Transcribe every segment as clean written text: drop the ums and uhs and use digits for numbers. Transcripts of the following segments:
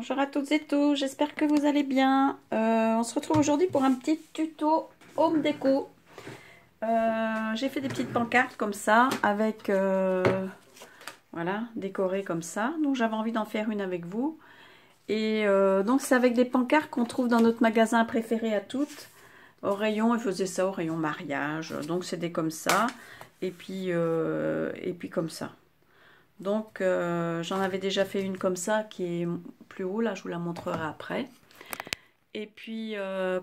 Bonjour à toutes et tous, j'espère que vous allez bien. On se retrouve aujourd'hui pour un petit tuto home déco. J'ai fait des petites pancartes comme ça, avec, voilà, décorées comme ça. Donc j'avais envie d'en faire une avec vous. Et donc c'est avec des pancartes qu'on trouve dans notre magasin préféré à toutes. Au rayon, ils faisaient ça au rayon mariage. Donc c'est des comme ça. Et puis comme ça. Donc j'en avais déjà fait une comme ça qui est plus haut, là je vous la montrerai après. Et puis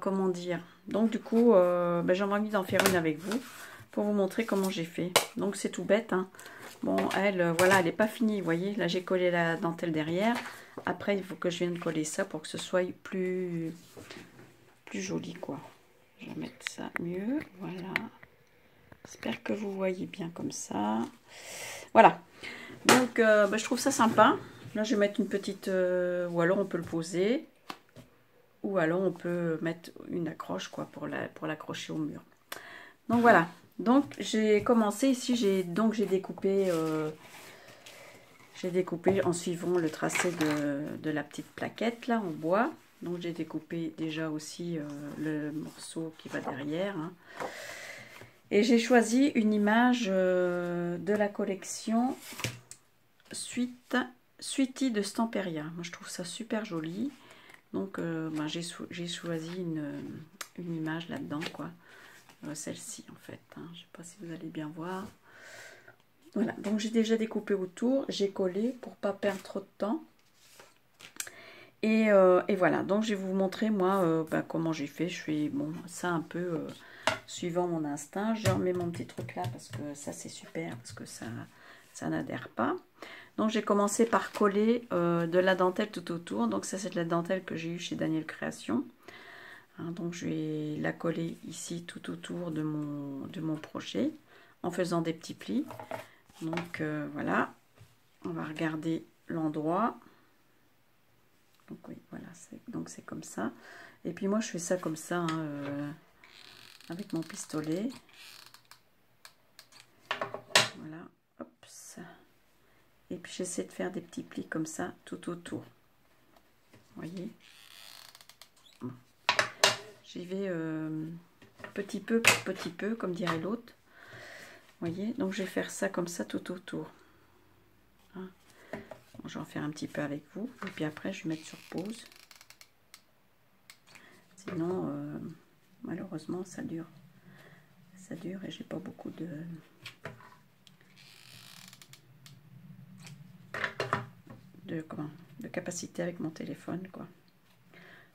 comment dire, donc du coup j'avais envie d'en faire une avec vous pour vous montrer comment j'ai fait. Donc c'est tout bête, hein. Bon elle, voilà, elle n'est pas finie, vous voyez, là j'ai collé la dentelle derrière. Après il faut que je vienne coller ça pour que ce soit plus joli quoi. Je vais mettre ça mieux, voilà. J'espère que vous voyez bien comme ça. Voilà. Donc, je trouve ça sympa. Là, je vais mettre une petite... ou alors, on peut le poser. Ou alors, on peut mettre une accroche, quoi, pour l'accrocher au mur. Donc, voilà. Donc, j'ai commencé ici. J'ai découpé... j'ai découpé en suivant le tracé de la petite plaquette, là, en bois. Donc, j'ai découpé déjà aussi le morceau qui va derrière, hein. Et j'ai choisi une image de la collection Sweetie de Stamperia. Moi je trouve ça super joli. Donc j'ai choisi une image là-dedans, quoi. Celle-ci en fait, hein. Je sais pas si vous allez bien voir. Voilà, donc j'ai déjà découpé autour. J'ai collé pour pas perdre trop de temps. Et voilà, donc je vais vous montrer moi comment j'ai fait. Je fais bon ça un peu suivant mon instinct. Je remets mon petit truc là parce que ça c'est super, parce que ça n'adhère pas. Donc j'ai commencé par coller de la dentelle tout autour. Donc ça c'est de la dentelle que j'ai eue chez Daniel Création. Hein, donc je vais la coller ici tout autour de mon projet en faisant des petits plis. Donc voilà, on va regarder l'endroit. Donc oui, voilà, donc c'est comme ça. Et puis moi je fais ça comme ça, hein, avec mon pistolet. Voilà, hop, ça. Et puis j'essaie de faire des petits plis comme ça tout autour. Vous voyez, bon. J'y vais petit peu par petit peu, comme dirait l'autre. Vous voyez, donc je vais faire ça comme ça tout autour. Hein. Bon, je vais en faire un petit peu avec vous. Et puis après, je vais mettre sur pause. Sinon, malheureusement, ça dure. Ça dure et j'ai pas beaucoup de capacité avec mon téléphone, quoi.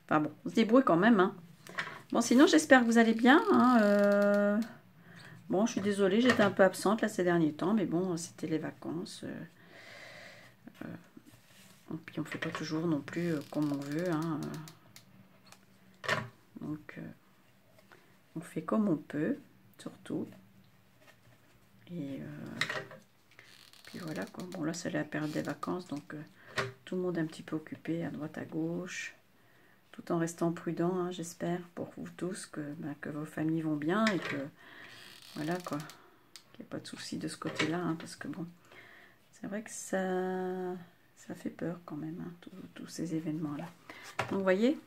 Enfin bon, on se débrouille quand même, hein. Bon, sinon, j'espère que vous allez bien, hein. Bon, je suis désolée, j'étais un peu absente là ces derniers temps, mais bon, c'était les vacances. Et puis, on ne fait pas toujours non plus comme on veut, hein. Donc, on fait comme on peut, surtout. Et puis voilà, quoi. Bon, là, c'est la période des vacances, donc tout le monde est un petit peu occupé à droite, à gauche. Tout en restant prudent, hein, j'espère, pour vous tous, que vos familles vont bien et que, voilà, quoi, qu'il n'y ait pas de soucis de ce côté-là, hein, parce que, bon, c'est vrai que ça fait peur quand même, hein, tous ces événements-là. Donc, vous voyez,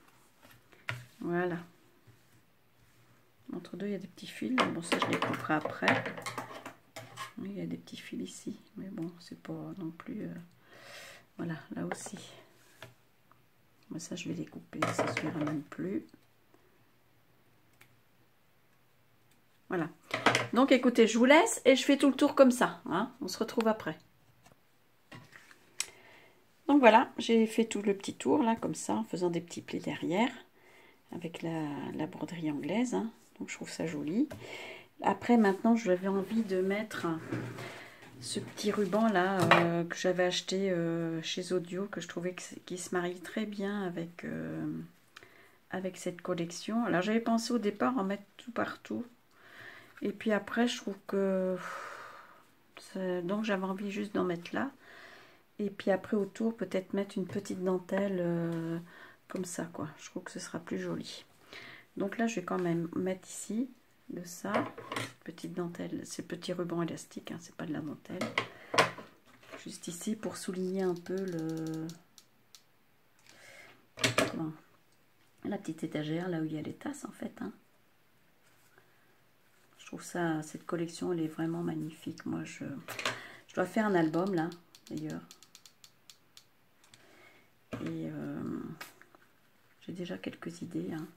voilà. Entre deux, il y a des petits fils. Bon, ça, je les couperai après. Il y a des petits fils ici, mais bon, c'est pas non plus... voilà, là aussi. Moi, ça, je vais les couper, ça ne se verra même plus. Voilà. Donc, écoutez, je vous laisse et je fais tout le tour comme ça, hein. On se retrouve après. Donc, voilà, j'ai fait tout le petit tour, là, comme ça, en faisant des petits plis derrière, avec la broderie anglaise, hein. Donc, je trouve ça joli. Après, maintenant, j'avais envie de mettre ce petit ruban là que j'avais acheté chez Audio, que je trouvais qu'il se marie très bien avec cette collection. Alors j'avais pensé au départ en mettre tout partout, et puis après je trouve que donc j'avais envie juste d'en mettre là, et puis après autour peut-être mettre une petite dentelle comme ça, quoi. Je trouve que ce sera plus joli. Donc là je vais quand même mettre ici de ça, petite dentelle, c'est petit ruban élastique, hein, c'est pas de la dentelle. Juste ici pour souligner un peu La petite étagère, là où il y a les tasses en fait. Hein. Je trouve ça, cette collection, elle est vraiment magnifique. Moi, je dois faire un album là, d'ailleurs. Et j'ai déjà quelques idées hein,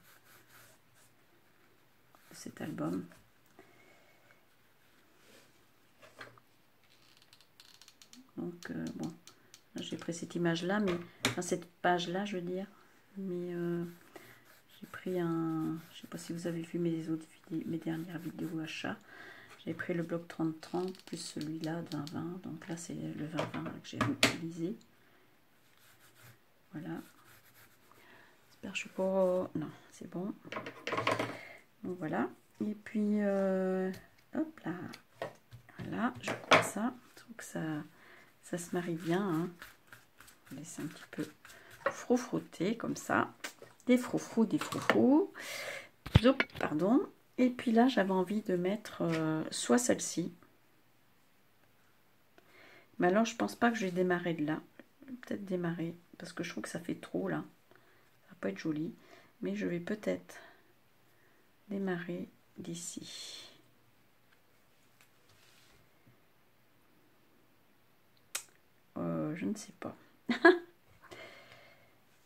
de cet album. Donc, bon, j'ai pris cette image-là, mais enfin, cette page-là, je veux dire. Mais j'ai pris un... Je sais pas si vous avez vu mes dernières vidéos achats. J'ai pris le bloc 30-30 plus celui-là de 20-20. Donc là, c'est le 20-20 que j'ai utilisé. Voilà. J'espère que je suis pas... Non, c'est bon. Donc voilà. Et puis, hop là. Voilà, je prends ça. Je trouve que ça se marie bien. Hein. On laisse un petit peu froufrouter comme ça. Des froufrous, des froufrous. Pardon. Et puis là, j'avais envie de mettre soit celle-ci. Mais alors, je pense pas que je vais démarrer de là. Peut-être démarrer parce que je trouve que ça fait trop là. Ça va pas être joli. Mais je vais peut-être démarrer d'ici. Je ne sais pas.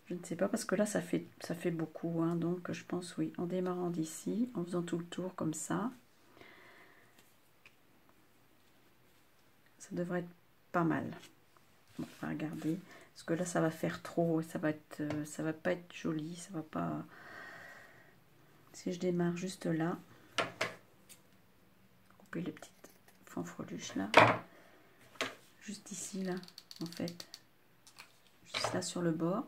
Je ne sais pas parce que là ça fait beaucoup. Hein, donc je pense oui. En démarrant d'ici, en faisant tout le tour comme ça. Ça devrait être pas mal. Bon, on va regarder. Parce que là ça va faire trop. Ça va pas être joli. Ça va pas. Si je démarre juste là. Couper les petites fanfreluches là. Juste ici là. En fait. Juste là sur le bord.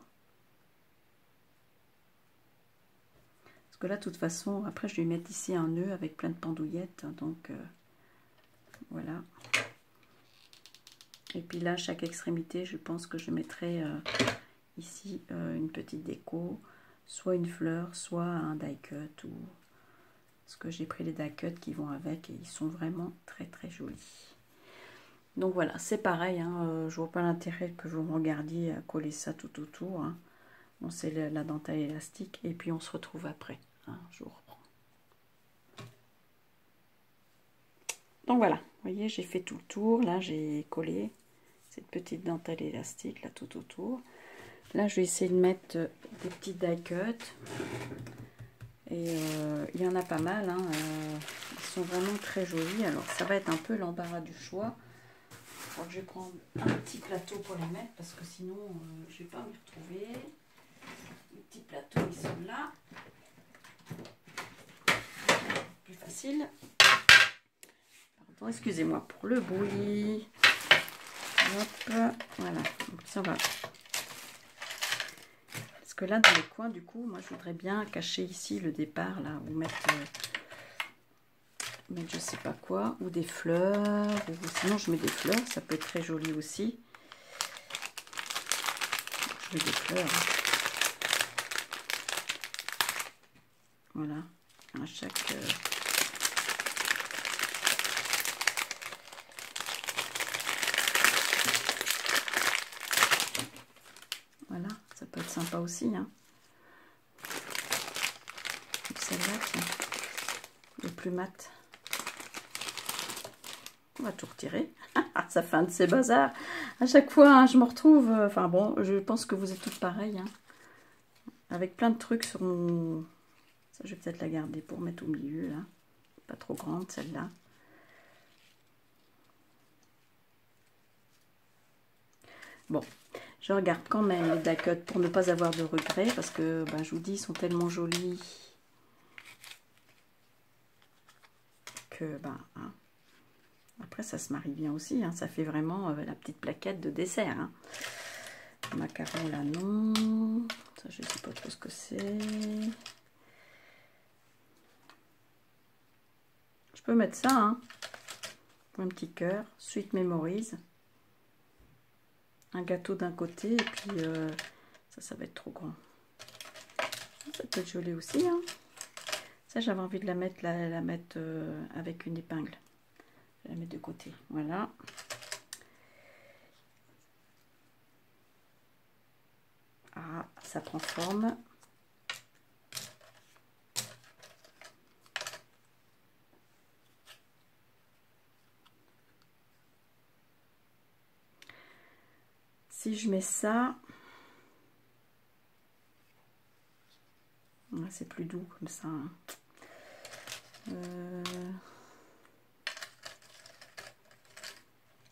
Parce que là, de toute façon, après, je vais mettre ici un nœud avec plein de pendouillettes. Donc, voilà. Et puis là, chaque extrémité, je pense que je mettrai ici une petite déco. Soit une fleur, soit un die cut. Parce que j'ai pris les die cut qui vont avec et ils sont vraiment très, très jolis. Donc voilà, c'est pareil. Hein, je vois pas l'intérêt que vous regardiez à coller ça tout autour. Hein. Bon, c'est la dentelle élastique. Et puis, on se retrouve après. Hein, je vous reprends. Donc voilà, vous voyez, j'ai fait tout le tour. Là, j'ai collé cette petite dentelle élastique là tout autour. Là, je vais essayer de mettre des petits die cut. Et il y en a pas mal. Hein, ils sont vraiment très jolis. Alors, ça va être un peu l'embarras du choix. Alors, je vais prendre un petit plateau pour les mettre parce que sinon, je ne vais pas m'y retrouver. Les petits plateaux, ils sont là. Plus facile. Excusez-moi pour le bruit. Hop, voilà. Donc ça va. Parce que là, dans les coins, du coup, moi, je voudrais bien cacher ici le départ, là, ou mettre je sais pas quoi, ou des fleurs, ou sinon je mets des fleurs, ça peut être très joli aussi. Je mets des fleurs. Voilà, à chaque... Voilà, ça peut être sympa aussi. Hein. Celle-là, le plus mat. On va tout retirer. Ça fait un de ces bazars. À chaque fois, hein, je me retrouve... Enfin bon, je pense que vous êtes toutes pareilles. Hein, avec plein de trucs sur mon... Ça, je vais peut-être la garder pour mettre au milieu, là. Pas trop grande, celle-là. Bon, je regarde quand même les die cut pour ne pas avoir de regrets. Parce que, ben, je vous dis, ils sont tellement jolis. Que, ben... Hein. Après, ça se marie bien aussi. Hein. Ça fait vraiment la petite plaquette de dessert. Hein. Macaron, là, non. Ça, je ne sais pas trop ce que c'est. Je peux mettre ça. Hein. Un petit cœur. Sweet Memories. Un gâteau d'un côté. Et puis, ça va être trop grand. Ça peut être joli aussi. Hein. Ça, j'avais envie de la mettre, avec une épingle. Je vais la mettre de côté. Voilà. Ah, ça prend forme. Si je mets ça, c'est plus doux comme ça. Hein.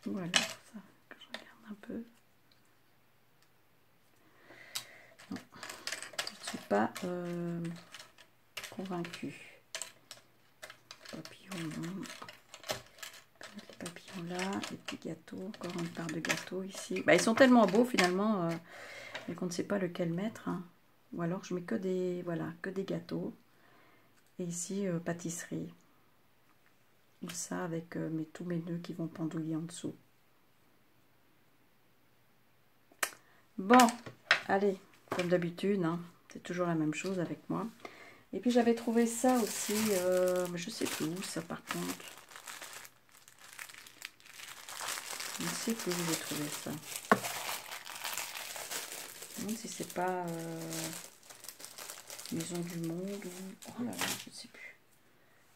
Voilà, ça, que je regarde un peu. Non, je ne suis pas convaincue. Papillons, non. Les papillons là, les petits gâteaux, encore une part de gâteau ici. Bah, ils sont tellement beaux finalement, mais qu'on ne sait pas lequel mettre. Hein. Ou alors je mets que des, voilà, que des gâteaux. Et ici, pâtisserie. Ou ça avec tous mes nœuds qui vont pendouiller en dessous. Bon, allez, comme d'habitude, hein, c'est toujours la même chose avec moi. Et puis j'avais trouvé ça aussi, mais je sais plus où ça par contre. Je ne sais plus où j'ai trouvé ça. Je me demande si c'est pas Maison du Monde ou... Oh là là, je ne sais plus.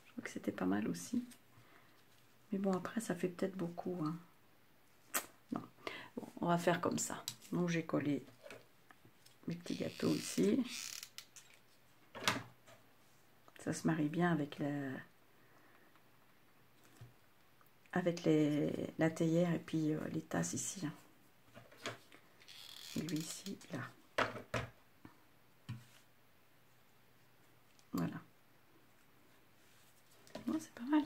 Je crois que c'était pas mal aussi. Mais bon, après, ça fait peut-être beaucoup. Hein. Non. Bon, on va faire comme ça. Donc, j'ai collé mes petits gâteaux ici. Ça se marie bien avec la théière et puis les tasses ici. Hein. Et lui ici, là. Voilà. Bon, c'est pas mal.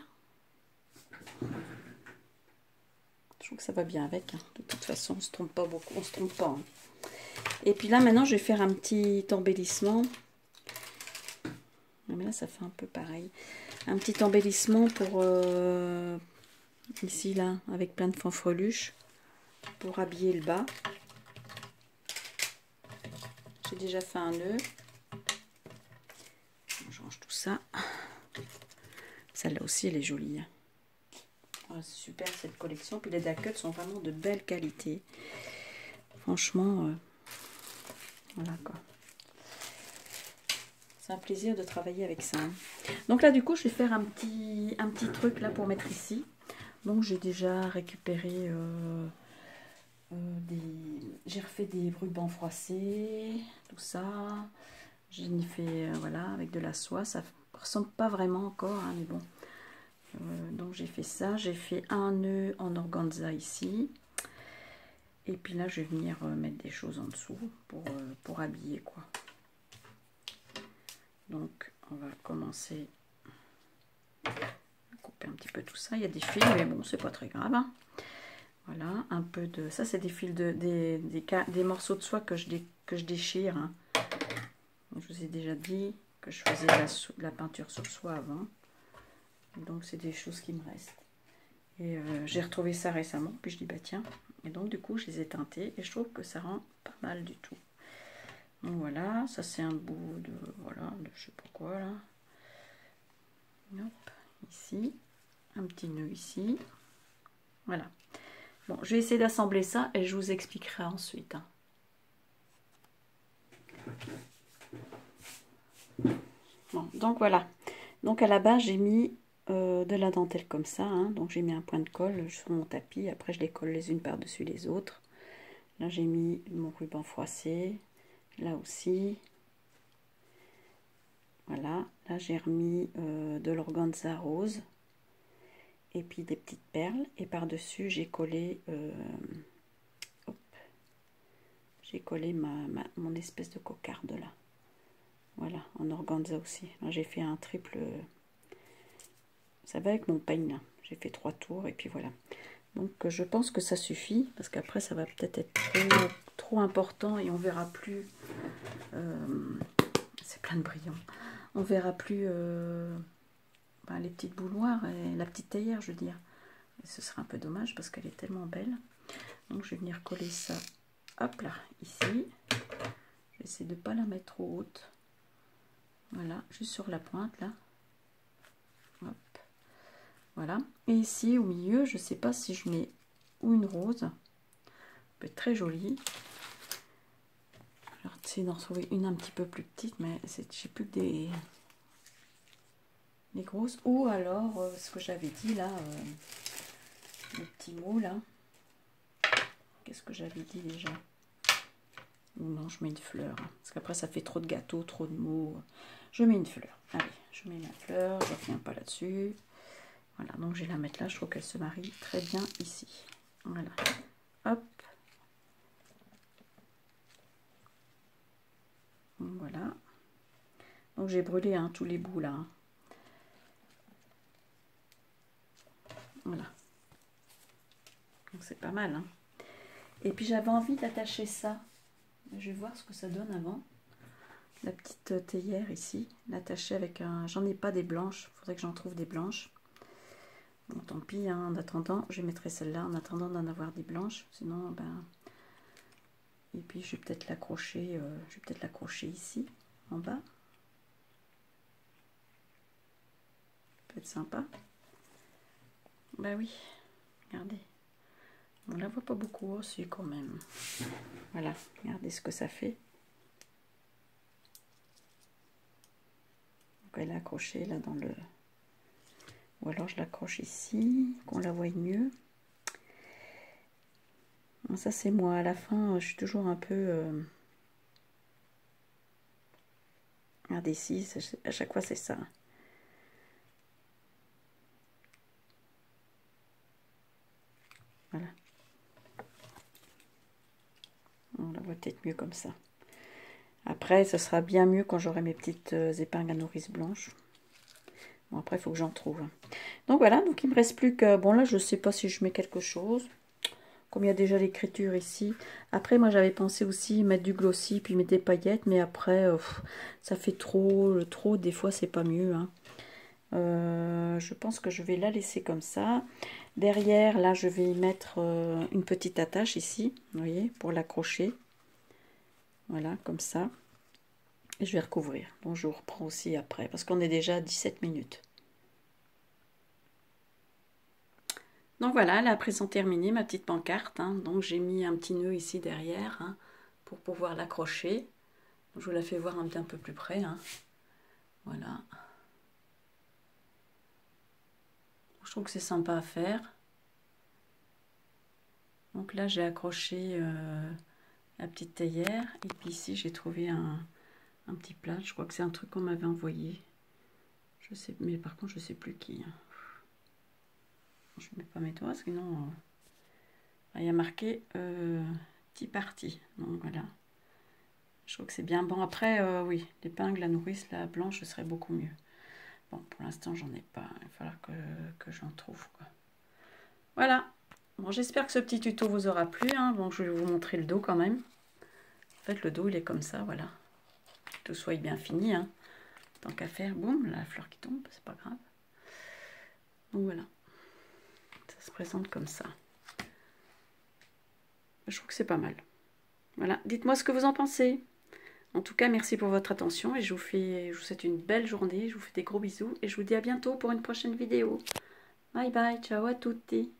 Je trouve que ça va bien avec. Hein. De toute façon, on se trompe pas beaucoup. On se trompe pas. Hein. Et puis là, maintenant, je vais faire un petit embellissement. Mais là, ça fait un peu pareil. Un petit embellissement pour... ici, là, avec plein de fanfreluches. Pour habiller le bas. J'ai déjà fait un nœud. Je range tout ça. Celle-là aussi, elle est jolie. Hein. Oh, c'est super cette collection. Puis les dacuts sont vraiment de belle qualité. Franchement, voilà quoi. C'est un plaisir de travailler avec ça. Hein. Donc là, du coup, je vais faire un petit truc là pour mettre ici. Donc j'ai déjà récupéré j'ai refait des rubans froissés, tout ça. J'ai fait voilà avec de la soie. Ça ressemble pas vraiment encore, hein, mais bon. Donc j'ai fait ça, j'ai fait un nœud en organza ici. Et puis là je vais venir mettre des choses en dessous pour habiller quoi. Donc on va commencer à couper un petit peu tout ça. Il y a des fils mais bon c'est pas très grave. Hein. Voilà, un peu de... Ça c'est des fils des morceaux de soie que je déchire. Hein. Je vous ai déjà dit que je faisais la peinture sur soie avant. Donc c'est des choses qui me restent. Et j'ai retrouvé ça récemment, puis je dis bah tiens. Et donc du coup je les ai teintés et je trouve que ça rend pas mal du tout. Donc voilà, ça c'est un bout de voilà, de je sais pas quoi là. Hop, ici, un petit nœud ici. Voilà. Bon, je vais essayer d'assembler ça et je vous expliquerai ensuite. Hein. Bon, donc voilà. Donc à la base j'ai mis de la dentelle comme ça, hein. Donc j'ai mis un point de colle sur mon tapis, après je les colle les unes par-dessus les autres. Là j'ai mis mon ruban froissé, là aussi. Voilà, là j'ai remis de l'organza rose et puis des petites perles et par-dessus j'ai collé j'ai collé mon espèce de cocarde là. Voilà, en organza aussi. Là j'ai fait un triple. Ça va avec mon peigne là. J'ai fait 3 tours et puis voilà. Donc je pense que ça suffit parce qu'après ça va peut-être être trop important et on verra plus. C'est plein de brillants. On verra plus les petites boules noires et la petite théière, je veux dire. Et ce sera un peu dommage parce qu'elle est tellement belle. Donc je vais venir coller ça. Hop là, ici. Je vais essayer de ne pas la mettre trop haute. Voilà, juste sur la pointe là. Hop. Voilà. Et ici au milieu, je ne sais pas si je mets ou une rose. Ça peut être très jolie. Alors essayer d'en retrouver une un petit peu plus petite, mais j'ai plus que des grosses. Ou alors ce que j'avais dit là, le petit mot là. qu'est-ce que j'avais dit déjà? Non, je mets une fleur. Hein, parce qu'après, ça fait trop de gâteaux, trop de mots. Je mets une fleur. Allez, je mets ma fleur. Je ne reviens pas là-dessus. Voilà, donc je vais la mettre là. Je trouve qu'elle se marie très bien ici. Voilà. Hop. Voilà. Donc j'ai brûlé hein, tous les bouts là. Hein. Voilà. Donc c'est pas mal. Hein. Et puis j'avais envie d'attacher ça. Je vais voir ce que ça donne avant. La petite théière ici. L'attacher avec un... J'en ai pas des blanches. Il faudrait que j'en trouve des blanches. Bon tant pis. Hein. En attendant, je mettrai celle-là. En attendant d'en avoir des blanches. Sinon, ben... Et puis je vais peut-être l'accrocher. Je vais peut-être l'accrocher ici. En bas. Ça peut être sympa. Ben oui. Regardez. On la voit pas beaucoup aussi quand même. Voilà, regardez ce que ça fait. Donc elle est accrochée là dans le... Ou alors je l'accroche ici, qu'on la voie mieux. Bon, ça c'est moi, à la fin je suis toujours un peu... Regardez ici, à chaque fois c'est ça. Voilà. On la voit peut-être mieux comme ça. Après, ce sera bien mieux quand j'aurai mes petites épingles à nourrice blanches. Bon, après, il faut que j'en trouve. Donc voilà, donc il me reste plus que... Bon, là, je ne sais pas si je mets quelque chose. Comme il y a déjà l'écriture ici. Après, moi, j'avais pensé aussi mettre du glossy, puis mettre des paillettes. Mais après, ça fait trop. Des fois, c'est pas mieux. Hein. Je pense que je vais la laisser comme ça. Derrière, là, je vais y mettre une petite attache ici. Vous voyez, pour l'accrocher. Voilà, comme ça. Et je vais recouvrir. Donc, je vous reprends aussi après. Parce qu'on est déjà à 17 minutes. Donc voilà, elle est à présent terminée, ma petite pancarte. Hein. Donc j'ai mis un petit nœud ici derrière hein, pour pouvoir l'accrocher. Je vous la fais voir un peu plus près. Hein. Voilà. Je trouve que c'est sympa à faire. Donc là j'ai accroché la petite théière. Et puis ici j'ai trouvé un petit plat. Je crois que c'est un truc qu'on m'avait envoyé. Je sais, mais par contre je sais plus qui. Je ne mets pas mes doigts, sinon il y a marqué Tea Party. Donc voilà. Je trouve que c'est bien. Bon, après, oui, l'épingle, la nourrice, la blanche, ce serait beaucoup mieux. Bon, pour l'instant, j'en ai pas. Il va falloir que j'en trouve, quoi. Voilà. Bon, j'espère que ce petit tuto vous aura plu. Hein. Bon, je vais vous montrer le dos quand même. En fait, le dos, il est comme ça, voilà. Que tout soit bien fini, hein. Tant qu'à faire, boum, la fleur qui tombe, c'est pas grave. Donc voilà. Ça se présente comme ça. Je trouve que c'est pas mal. Voilà. Dites-moi ce que vous en pensez. En tout cas, merci pour votre attention et je vous souhaite une belle journée. Je vous fais des gros bisous et je vous dis à bientôt pour une prochaine vidéo. Bye bye, ciao à tutti.